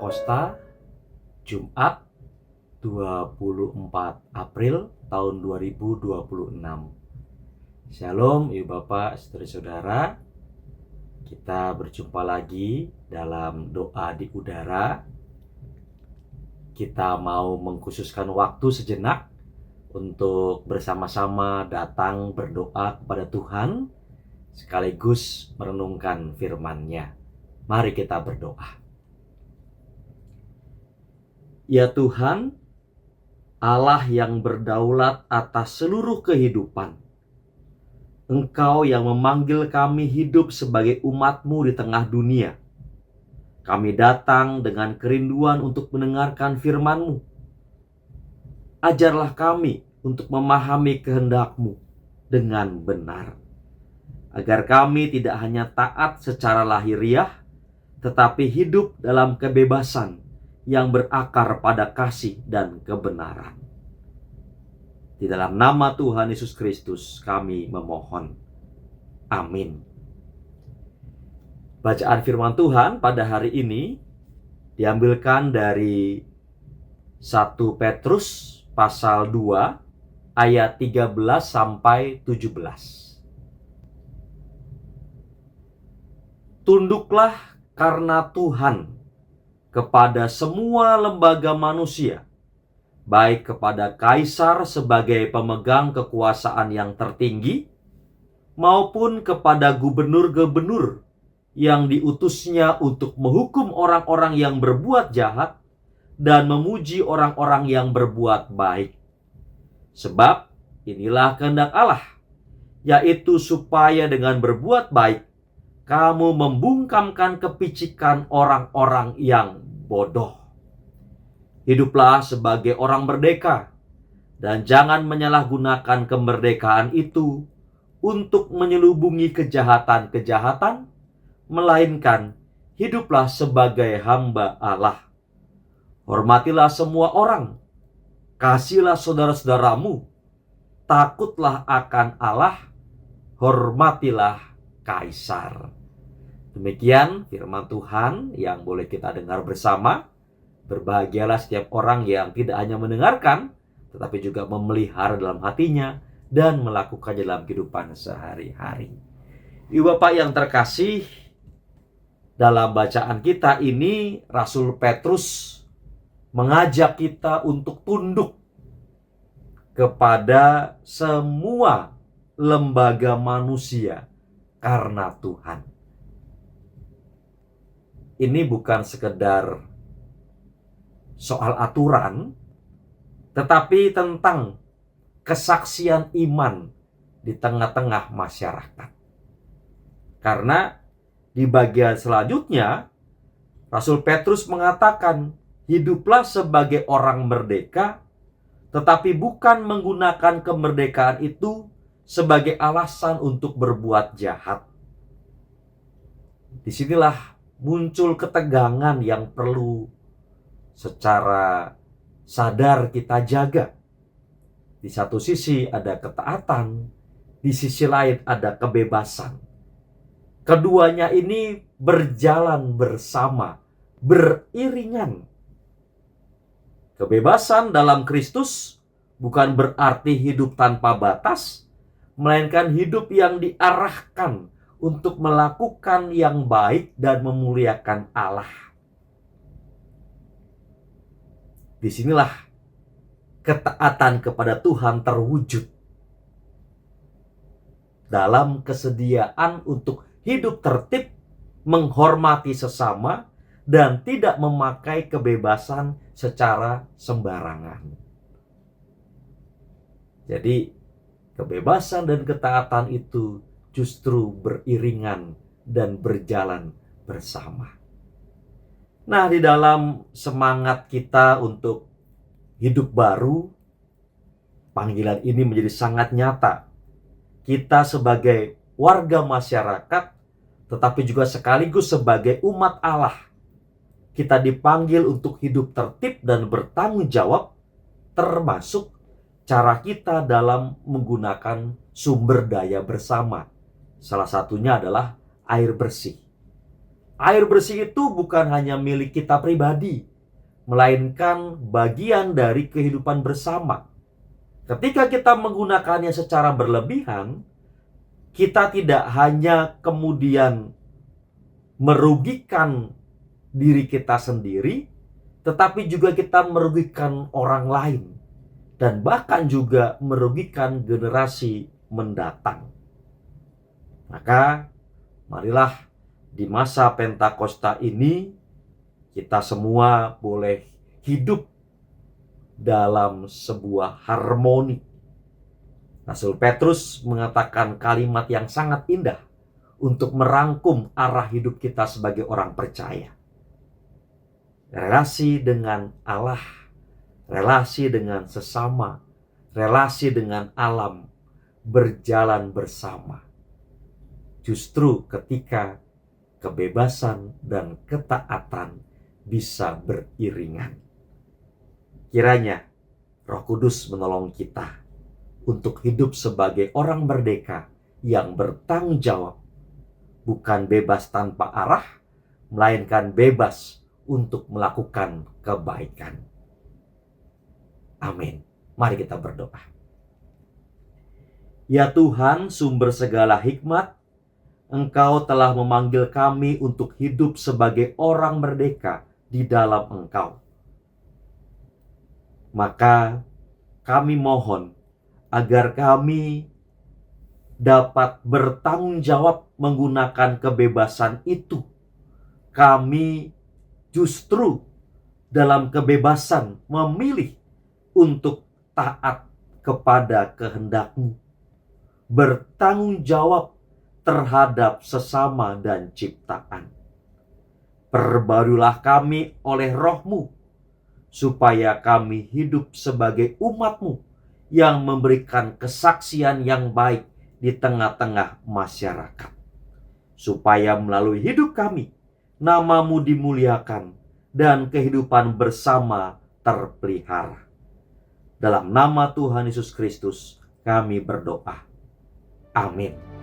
Pentakosta, Jumat 24 April tahun 2026. Shalom Ibu Bapak, Saudara-saudara. Kita berjumpa lagi dalam doa di udara. Kita mau mengkhususkan waktu sejenak untuk bersama-sama datang berdoa kepada Tuhan, sekaligus merenungkan firman-Nya. Mari kita berdoa. Ya Tuhan, Allah yang berdaulat atas seluruh kehidupan, Engkau yang memanggil kami hidup sebagai umat-Mu di tengah dunia. Kami datang dengan kerinduan untuk mendengarkan firman-Mu. Ajarlah kami untuk memahami kehendak-Mu dengan benar, agar kami tidak hanya taat secara lahiriah, tetapi hidup dalam kebebasan yang berakar pada kasih dan kebenaran. Di dalam nama Tuhan Yesus Kristus kami memohon. Amin. Bacaan firman Tuhan pada hari ini diambilkan dari 1 Petrus pasal 2 ayat 13 sampai 17. Tunduklah karena Tuhan kepada semua lembaga manusia, baik kepada kaisar sebagai pemegang kekuasaan yang tertinggi, maupun kepada gubernur-gubernur yang diutusnya untuk menghukum orang-orang yang berbuat jahat dan memuji orang-orang yang berbuat baik. Sebab inilah kehendak Allah, yaitu supaya dengan berbuat baik kamu membungkamkan kepicikan orang-orang yang bodoh. Hiduplah sebagai orang merdeka, dan jangan menyalahgunakan kemerdekaan itu untuk menyelubungi kejahatan-kejahatan, melainkan hiduplah sebagai hamba Allah. Hormatilah semua orang, kasihlah saudara-saudaramu, takutlah akan Allah, hormatilah kaisar. Demikian firman Tuhan yang boleh kita dengar bersama. Berbahagialah setiap orang yang tidak hanya mendengarkan, tetapi juga memelihara dalam hatinya dan melakukannya dalam kehidupan sehari-hari. Ibu Bapak yang terkasih, dalam bacaan kita ini Rasul Petrus mengajak kita untuk tunduk kepada semua lembaga manusia karena Tuhan. Ini bukan sekedar soal aturan, tetapi tentang kesaksian iman di tengah-tengah masyarakat. Karena di bagian selanjutnya, Rasul Petrus mengatakan, hiduplah sebagai orang merdeka, tetapi bukan menggunakan kemerdekaan itu sebagai alasan untuk berbuat jahat. Disinilah muncul ketegangan yang perlu secara sadar kita jaga. Di satu sisi ada ketaatan, di sisi lain ada kebebasan. Keduanya ini berjalan bersama, beriringan. Kebebasan dalam Kristus bukan berarti hidup tanpa batas, melainkan hidup yang diarahkan untuk melakukan yang baik dan memuliakan Allah. Disinilah ketaatan kepada Tuhan terwujud dalam kesediaan untuk hidup tertib, menghormati sesama, dan tidak memakai kebebasan secara sembarangan. Jadi, kebebasan dan ketaatan itu justru beriringan dan berjalan bersama. Nah, di dalam semangat kita untuk hidup baru, panggilan ini menjadi sangat nyata. Kita sebagai warga masyarakat, tetapi juga sekaligus sebagai umat Allah, kita dipanggil untuk hidup tertib dan bertanggung jawab, termasuk cara kita dalam menggunakan sumber daya bersama. Salah satunya adalah air bersih. Air bersih itu bukan hanya milik kita pribadi, melainkan bagian dari kehidupan bersama. Ketika kita menggunakannya secara berlebihan, kita tidak hanya kemudian merugikan diri kita sendiri, tetapi juga kita merugikan orang lain, dan bahkan juga merugikan generasi mendatang. Maka marilah di masa Pentakosta ini kita semua boleh hidup dalam sebuah harmoni. Rasul Petrus mengatakan kalimat yang sangat indah untuk merangkum arah hidup kita sebagai orang percaya. Relasi dengan Allah, relasi dengan sesama, relasi dengan alam berjalan bersama. Justru ketika kebebasan dan ketaatan bisa beriringan. Kiranya Roh Kudus menolong kita untuk hidup sebagai orang merdeka yang bertanggung jawab, bukan bebas tanpa arah, melainkan bebas untuk melakukan kebaikan. Amin. Mari kita berdoa. Ya Tuhan, sumber segala hikmat, Engkau telah memanggil kami untuk hidup sebagai orang merdeka di dalam Engkau. Maka kami mohon agar kami dapat bertanggung jawab menggunakan kebebasan itu. Kami justru dalam kebebasan memilih untuk taat kepada kehendak-Mu, bertanggung jawab terhadap sesama dan ciptaan. Perbarulah kami oleh Roh-Mu, supaya kami hidup sebagai umat-Mu yang memberikan kesaksian yang baik di tengah-tengah masyarakat. Supaya melalui hidup kami, nama-Mu dimuliakan dan kehidupan bersama terpelihara. Dalam nama Tuhan Yesus Kristus kami berdoa. Amin.